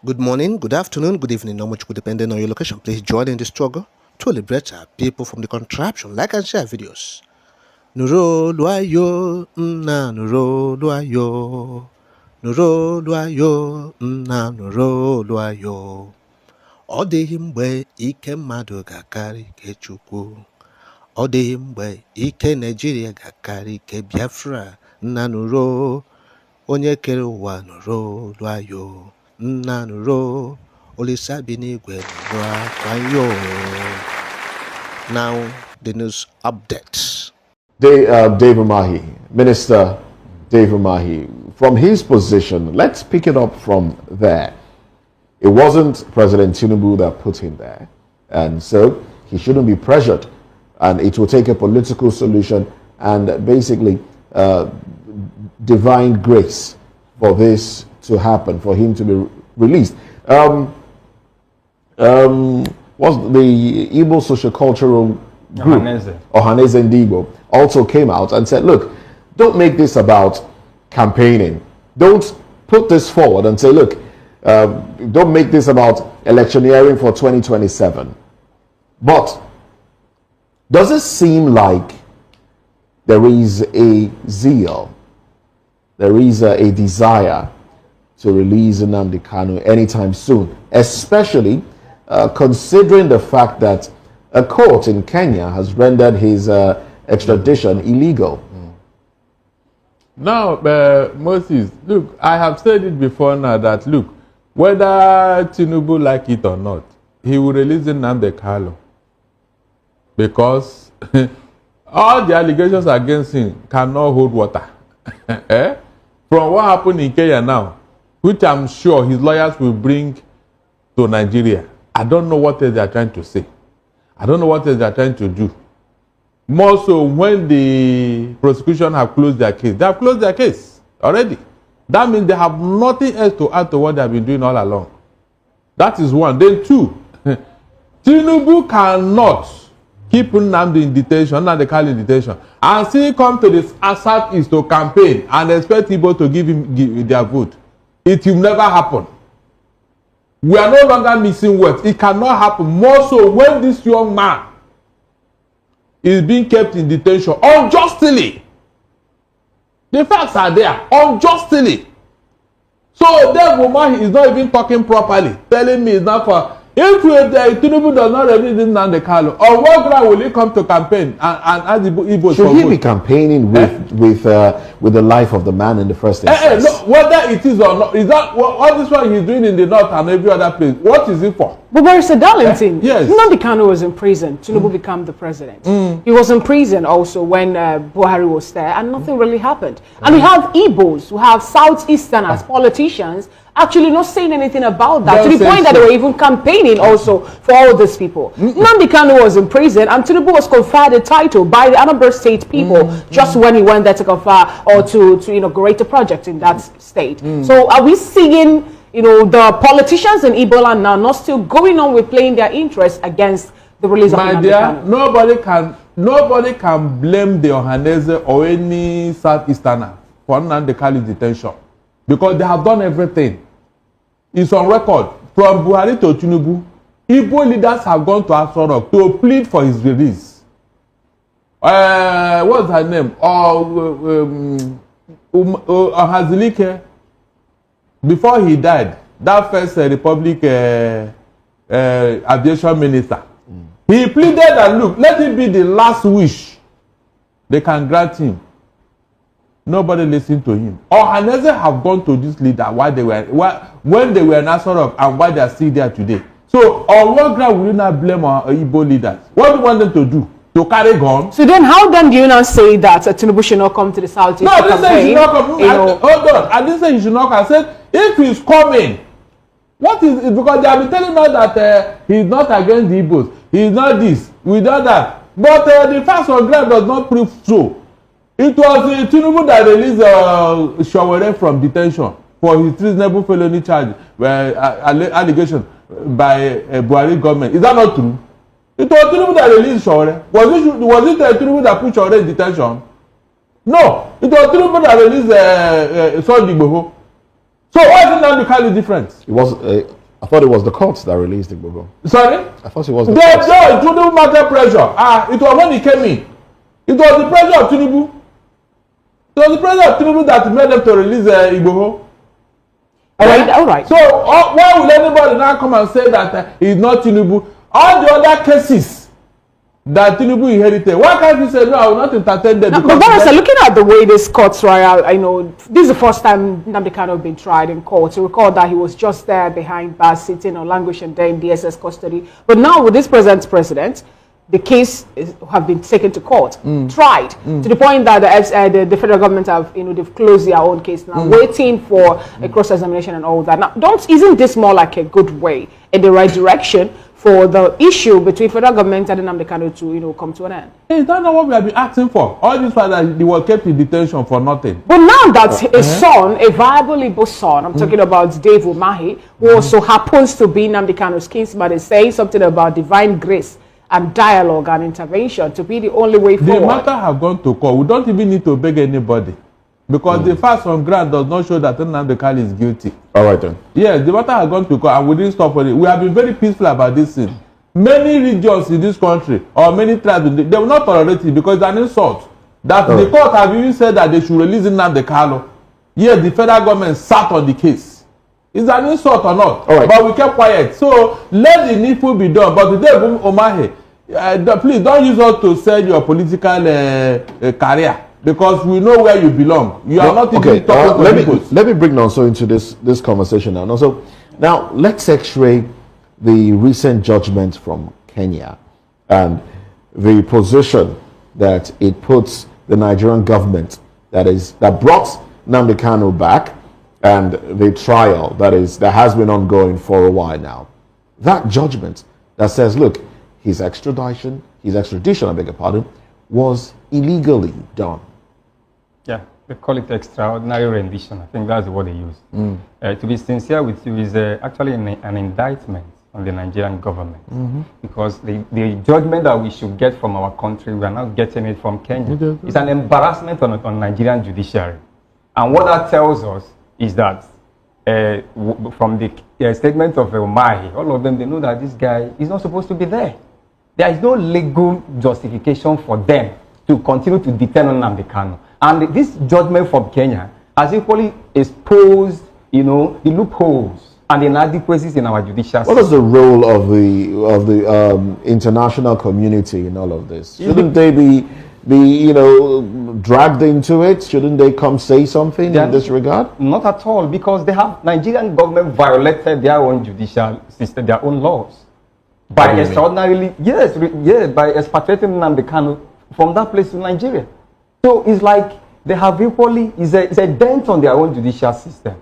Good morning, good afternoon, good evening, how much could depending on your location. Please join in the struggle to liberate our people from the contraption. Like and share videos. Nuro luayo, na nuro luayo. Nuro luayo, na nuro luayo. Ọ dịghị mgbe ike mmadụ ga-akarị ike Chukwu. Ọ dịghị mgbe ike Naịjirịa ga-akarị ike Biafra. Nna nuro, onye kere ụwa nuro luayo. Nna nuro, Olisa binigwe nuro akwayo. Now, the news updates. David Mahi, Minister David Mahi, from his position, let's pick it up from there. It wasn't President Tinubu that put him there, and so he shouldn't be pressured. And it will take a political solution and basically divine grace for this to happen, for him to be released. What's the Igbo Sociocultural Group, Ohaneze Ndigbo, also came out and said, look, don't make this about campaigning. Don't put this forward and say, look, don't make this about electioneering for 2027. But does it seem like there is a zeal, there is a desire to release Nnamdi Kanu anytime soon, especially considering the fact that a court in Kenya has rendered his extradition illegal? Now, Moses, look, I have said it before now that, look, whether Tinubu like it or not, he will release Nnamdi Kanu because all the allegations against him cannot hold water. From what happened in Kenya now, which I'm sure his lawyers will bring to Nigeria, I don't know what else they are trying to say. I don't know what else they are trying to do. More so when the prosecution have closed their case. They have closed their case already. That means they have nothing else to add to what they have been doing all along. That is one. Then two, Tinubu cannot keep Nnamdi in detention, Nnamdi Kanu in detention, and still come to the southeast to campaign and expect people to give their vote. It will never happen. We are no longer missing words. It cannot happen. More so when this young man is being kept in detention unjustly. The facts are there. Unjustly. So David Mahi is not even talking properly, telling me it's not for. If Tinubu does not release Nnamdi Kanu, on what ground will he come to campaign and ask the Igbos Should he be campaigning with the life of the man in the first instance? No, whether it is or not, is that what this one he's doing in the north and every other place? What is it for? But Barrister Darlington, yes. Nnamdi Kanu was in prison. Tinubu became the president. He was in prison also when Buhari was there, and nothing really happened. And we have Igbos, who have Southeasterners, politicians, actually not saying anything about that, to the point that they were even campaigning also for all these people. Nnamdi Kanu was in prison, and Tinubu was conferred a title by the Anambra State people just when he went there to confer or to inaugurate a project in that state. So are we seeing, the politicians in Igbo land now not still going on with playing their interests against the release of Nnamdi Kanu? Nobody can blame the Ohaneze or any Southeasterner for Nnamdi Kanu's detention, because they have done everything. It's on record. From Buhari to Tinubu, Igbo leaders have gone to Asorok to plead for his release. What's her name? Hazilike, before he died, that first Republic aviation minister, he pleaded that, look, let it be the last wish they can grant him. Nobody listened to him. Ohaneze have gone to this leader when they were in Asorok and why they are still there today. So on what ground will you not blame our Igbo leaders? What do you want them to do? To carry guns? So then how then do you not say that Tinubu should not come to the Southeast? No, I didn't say he should not come. Hold on. I didn't say he should not come. I said if he's coming, what is it? Because they have been telling us that he's not against the Igbos. He's not this. We know that. But the facts on ground does not prove so. It was Tinubu that released Shawere from detention for his treasonable felony charge, allegation by Buhari government. Is that not true? It was Tinubu that released Shawere. Was it Tinubu that put Shawere in detention? No, it was Tinubu that released Sunday Igboho. So why is Nnamdi Kanu different? It was. I thought it was the courts that released Igboho. Sorry? I thought it was the courts. courts. Tinubu matter pressure. It was when he came in. It was the pressure of Tinubu. It was the pressure of Tinubu that made them to release Igboho. All right. So why will anybody now come and say that he's not Tinubu? All the other cases that Tinubu inherited, why can't you say, no, I will not entertain them? But looking at the way this court trial, I know this is the first time Nnamdi Kanu has been tried in court. To recall that he was just there behind bars, sitting or languishing there in DSS custody. But now with this present president, the case have been taken to court, tried, to the point that the federal government have, they've closed their own case now, waiting for a cross-examination and all that. Now, isn't this more like a good way in the right direction for the issue between federal government and Nnamdi Kanu to, come to an end? Is that not what we have been asking for? All this while that they were kept in detention for nothing. But now that a son, a viable Igbo son, I'm talking about Dave Umahi, who also happens to be Nnamdi Kanu's kinsman, is saying something about divine grace and dialogue and intervention to be the only way forward. The matter have gone to court. We don't even need to beg anybody. Because the facts on ground does not show that Nnamdi Kanu is guilty. All right then. Yes, the matter has gone to court and we didn't stop for it. We have been very peaceful about this thing. Many regions in this country or many tribes, they will not tolerate it because it's an insult. That the court have even said that they should release Nnamdi Kanu. Yes, the federal government sat on the case. Is an insult or not? All right. But we kept quiet. So let the needful be done. But today, Omahe, please don't use us to sell your political career. Because we know where you belong. You are not even talking let me bring Nonso into this conversation now. Nonso, now let's x-ray the recent judgment from Kenya and the position that it puts the Nigerian government that brought Nnamdi Kanu back and the trial that has been ongoing for a while now. That judgment that says, look, his extradition, I beg your pardon, was illegally done. Yeah, they call it extraordinary rendition. I think that's what they use. To be sincere with you, is actually an indictment on the Nigerian government. Because the judgment that we should get from our country, we are not getting it from Kenya. It's an embarrassment on Nigerian judiciary. And what that tells us is that from the statement of Umahi, all of them, they know that this guy is not supposed to be there. There is no legal justification for them to continue to detain Nnamdi Kanu. And this judgment from Kenya has equally exposed, the loopholes and the inadequacies in our judicial system. What is the role of the international community in all of this? Shouldn't they be dragged into it? Shouldn't they come say something in this regard? Not at all, because Nigerian government violated their own judicial system, their own laws. By by expatriating Nnamdi Kanu from that place to Nigeria. So it's like they have equally, it's a dent on their own judicial system.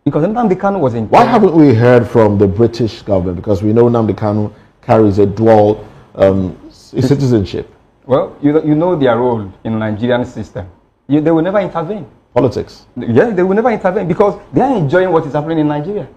Because Nnamdi Kanu was in... Why haven't we heard from the British government? Because we know Nnamdi Kanu carries a dual citizenship. Well, you know their role in the Nigerian system. They will never intervene. Politics. Yeah, they will never intervene because they are enjoying what is happening in Nigeria.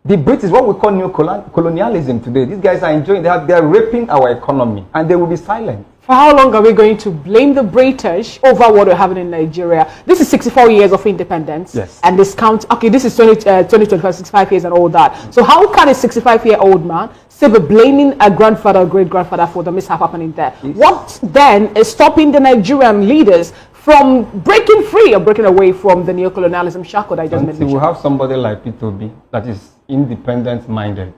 The British, what we call new colonialism today, these guys are enjoying, they are raping our economy and they will be silent. For how long are we going to blame the British over what we're having in Nigeria? This is 64 years of independence. Yes. And this count, okay, this is 2025, 65 years and all that. So how can a 65-year-old man still be blaming a grandfather or great-grandfather for the mishap happening there? Yes. What then is stopping the Nigerian leaders from breaking free or breaking away from the neocolonialism shackle that I just mentioned? We have somebody like P2B that is independent-minded.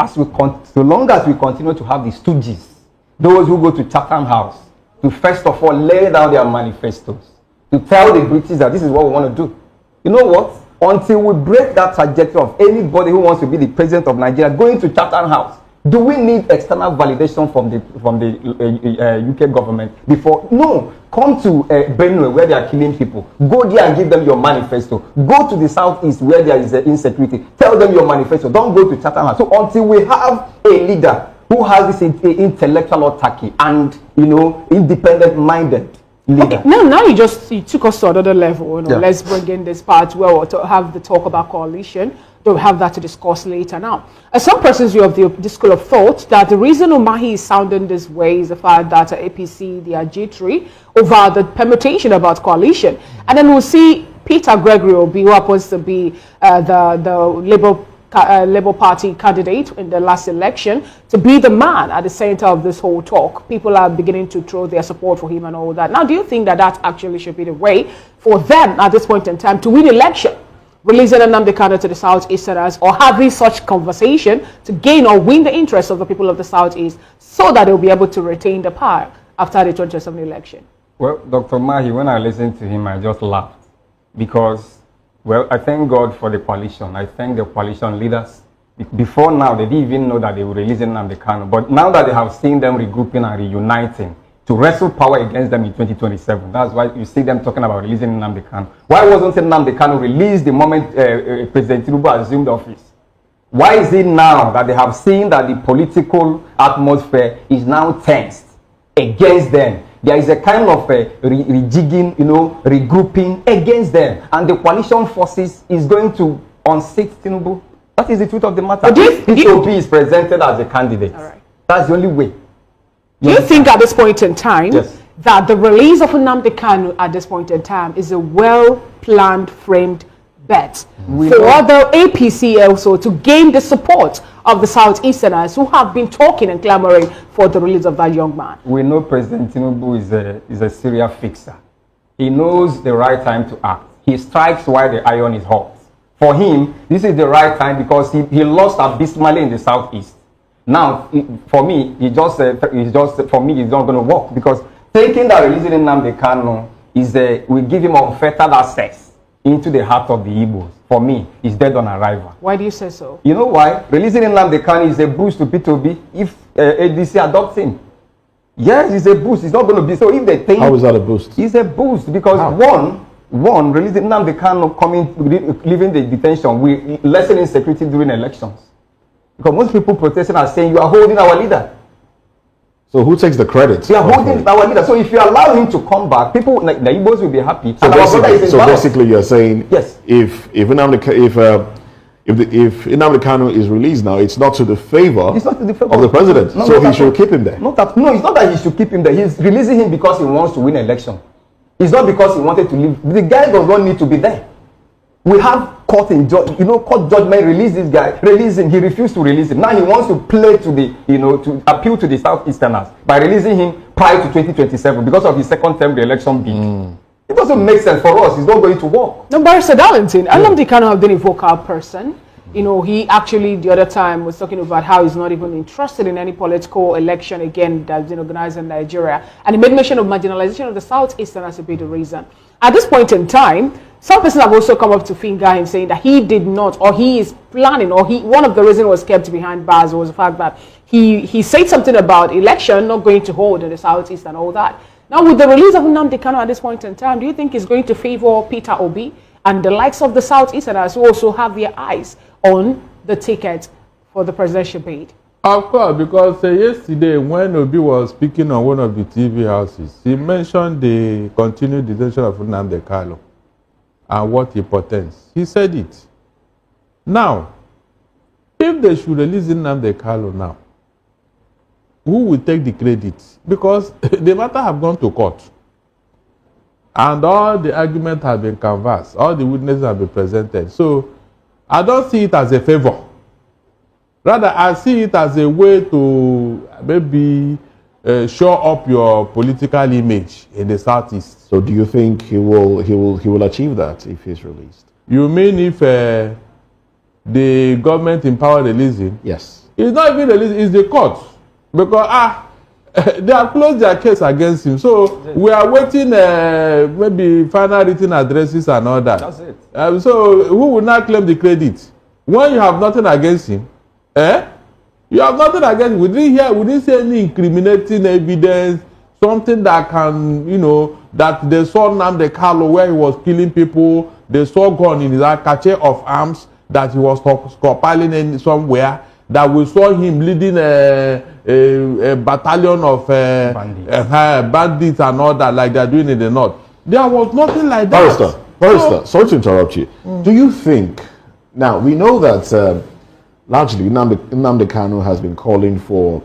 So long as we continue to have the stooges, those who go to Chatham House to first of all lay down their manifestos, to tell the British that this is what we want to do. You know what? Until we break that trajectory of anybody who wants to be the president of Nigeria going to Chatham House, do we need external validation from the UK government before? No. Come to Benue where they are killing people. Go there and give them your manifesto. Go to the southeast where there is insecurity. Tell them your manifesto. Don't go to Chatham House. So until we have a leader who has this intellectual autarky and, independent-minded leader. Okay, now you took us to another level. Yeah. Let's bring in this part where we'll have the talk about coalition. We'll have that to discuss later now. Some persons view of the school of thought that the reason Umahi is sounding this way is the fact that APC, they are G3 over the permutation about coalition. And then we'll see Peter Gregory Obi, who happens to be the Labour Party candidate in the last election, to be the man at the center of this whole talk. People are beginning to throw their support for him and all that. Now, do you think that that actually should be the way for them at this point in time to win election? Releasing Nnamdi Kanu to the Southeasterners, or having such conversation to gain or win the interest of the people of the Southeast so that they'll be able to retain the power after the 2027 election? Well, Dr. Mahi, when I listened to him, I just laughed because, well, I thank God for the coalition. I thank the coalition leaders. Before now, they didn't even know that they were releasing Nnamdi Kanu. But now that they have seen them regrouping and reuniting to wrestle power against them in 2027, that's why you see them talking about releasing Nnamdi Kanu. Why wasn't Nnamdi Kanu released the moment President Tinubu assumed office? Why is it now that they have seen that the political atmosphere is now tensed against them? There is a kind of rejigging, regrouping against them. And the coalition forces is going to unseat Tinubu. That is the truth of the matter. This OP is presented as a candidate. All right. That's the only way. Do you think at this point in time Yes. that the release of Nnamdi Kanu at this point in time is a well-planned, framed bet for the APC also to gain the support of the Southeasterners who have been talking and clamoring for the release of that young man? We know President Tinubu is a serial fixer. He knows the right time to act. He strikes while the iron is hot. For him, this is the right time because he lost abysmally in the Southeast. Now, for me, it's not going to work because thinking that releasing Nnamdi Kanu will give him unfettered access into the heart of the Igbos, for me, is dead on arrival. Why do you say so? You know why? Releasing Nnamdi Kanu is a boost to P2B if ADC adopts him. Yes, it's a boost. It's not going to be so. If they think, how is that a boost? It's a boost because one releasing Nnamdi Kanu leaving the detention will lessen insecurity during elections. Because most people protesting are saying you are holding our leader. So who takes the credit? You are holding our leader. So if you allow him to come back, people like the Igbos will be happy. So basically, you're saying yes. If Nnamdi Kanu is released now, it's not to the favor of the president. So he should keep him there. No, it's not that he should keep him there. He's releasing him because he wants to win election. It's not because he wanted to leave. The guy does not need to be there. We have court judgment, release this guy, release him. He refused to release him. Now he wants to play to the, to appeal to the Southeasterners by releasing him prior to 2027 because of his second term re-election bid. It doesn't make sense for us. It's not going to work. No, Barrister Darlington, Nnamdi Kanu have been a vocal person. He actually the other time was talking about how he's not even interested in any political election again that's been organized in Nigeria. And he made mention of marginalization of the Southeasterners to be the reason. At this point in time, some persons have also come up to finger him saying that he did not, or he is planning, or one of the reasons was kept behind bars was the fact that he said something about election not going to hold in the Southeast and all that. Now, with the release of Nnamdi Kanu at this point in time, do you think it's going to favor Peter Obi and the likes of the Southeasterners who also have their eyes on the ticket for the presidential bid? Of course, because yesterday when Obi was speaking on one of the TV houses, he mentioned the continued detention of Nnamdi Kanu and what it portends. He said it. Now, if they should release Nnamdi Kanu now, who will take the credit? Because the matter have gone to court. And all the arguments have been canvassed. All the witnesses have been presented. So, I don't see it as a favor. Rather, I see it as a way to maybe show up your political image in the Southeast. So do you think he will achieve that if he's released? You mean if the government in power release him? Yes. It's not even released, it's the court. Because they have closed their case against him. So we are waiting maybe final written addresses and all that. That's it. So who will not claim the credit? When you have nothing against him, you have nothing against him. We didn't see any incriminating evidence, something that can, that they saw Nnamdi Kanu where he was killing people, they saw gun in his cache of arms that he was stockpiling in somewhere, that we saw him leading a battalion of bandits and all that, like they're doing in the north. There was nothing like that. Barrister, sorry to interrupt you. Do you think, now we know that largely Nnamdi Kanu has been calling for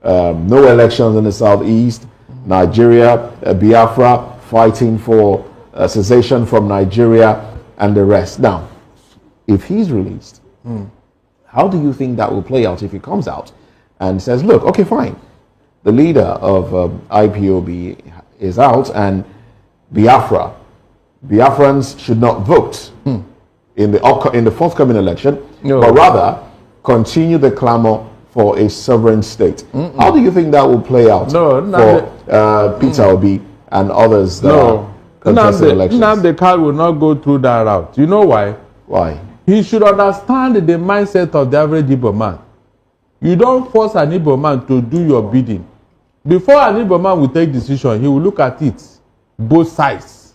no elections in the Southeast, Nigeria, Biafra, fighting for cessation from Nigeria and the rest. Now, if he's released, how do you think that will play out if he comes out and says, look, okay, fine, the leader of IPOB is out and Biafrans should not vote in the forthcoming election, but rather continue the clamor for a sovereign state. How do you think that will play out for Peter Obi and others that are contesting elections? Nnamdi Kanu will not go through that route. You know why? Why? He should understand the mindset of the average Igbo man. You don't force an Igbo man to do your bidding. Before an Igbo man will take decision, he will look at it, both sides.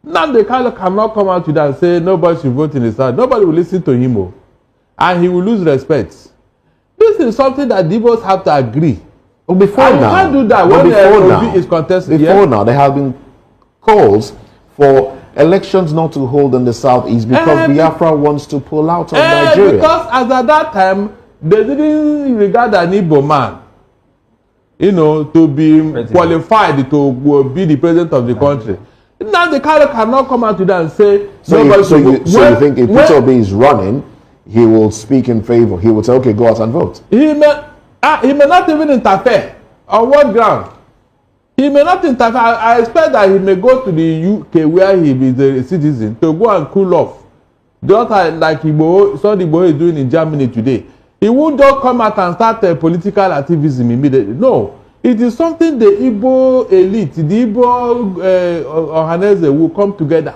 Nnamdi Kanu cannot come out to that and say nobody should vote in the South. Nobody will listen to him, and he will lose respect. This is something that the Igbos have to agree. Well, before and now, you can't do that when Obi is contesting. Before now, there have been calls for elections not to hold in the Southeast because Biafra wants to pull out of Nigeria. Because as at that time, they didn't regard an Igbo man, to be qualified to be the president of the country. Now the cannot come out to that and say, so you think if Peter Obi is running, he will speak in favor? He will say, okay, go out and vote. He may not even interfere. On what ground? He may not interfere. I expect that he may go to the UK where he is a citizen to go and cool off. Just like Igbo is doing in Germany today. He won't just come out and start political activism immediately. No. It is something the Igbo elite, the Igbo Ohanese will come together.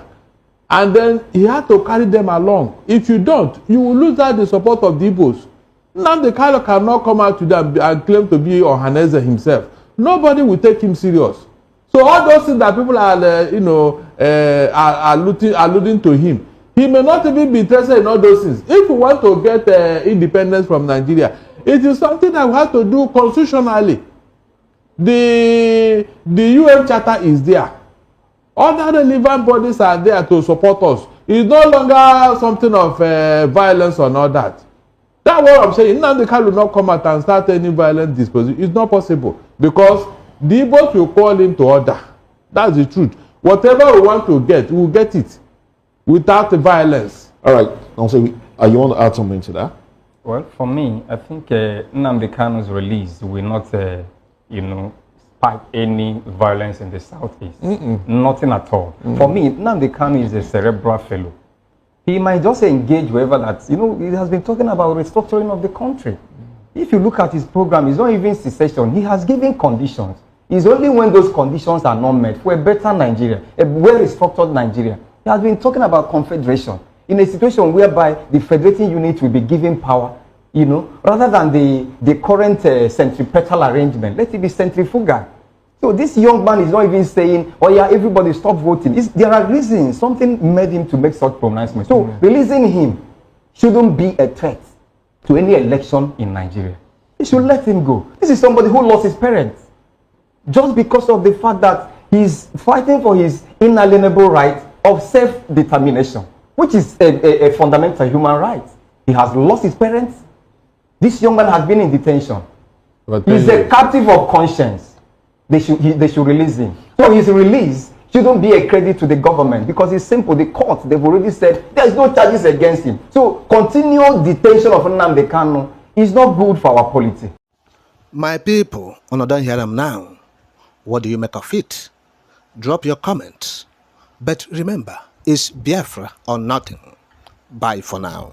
And then he had to carry them along. If you don't, you will lose out the support of the Igbos. Now the Kanu cannot come out to them and claim to be Ohanese himself. Nobody will take him serious. So all those things that people are alluding to him, he may not even be interested in all those things. If we want to get independence from Nigeria, it is something that we have to do constitutionally. The UN Charter is there. Other relevant bodies are there to support us. It's no longer something of violence or all that. That's what I'm saying. Nnamdi Kanu will not come out and start any violent disposition. It's not possible because the Igbos will call him to order. That's the truth. Whatever we want to get, we will get it without violence. All right. Also, you want to add something to that? Well, for me, I think Nnamdi Kanu's release will not, spark any violence in the Southeast. Nothing at all. For me, Nnamdi Kanu is a cerebral fellow. He might just engage wherever that, he has been talking about restructuring of the country. If you look at his program, it's not even secession. He has given conditions. It's only when those conditions are not met for a better Nigeria, a well-restructured Nigeria. He has been talking about confederation in a situation whereby the federating unit will be given power, rather than the current centripetal arrangement. Let it be centrifugal. So this young man is not even saying, oh yeah, everybody stop voting. There are reasons. Something made him to make such pronouncements. So releasing him shouldn't be a threat to any election in Nigeria. He should let him go. This is somebody who lost his parents just because of the fact that he's fighting for his inalienable right of self-determination, which is a fundamental human right. He has lost his parents. This young man has been in detention. He's a captive of conscience. They should release him. So his release shouldn't be a credit to the government because it's simple. The court, they've already said there's no charges against him. So continual detention of Nnamdi Kanu is not good for our polity. My people, don't hear them now. What do you make of it? Drop your comments. But remember, it's Biafra or nothing. Bye for now.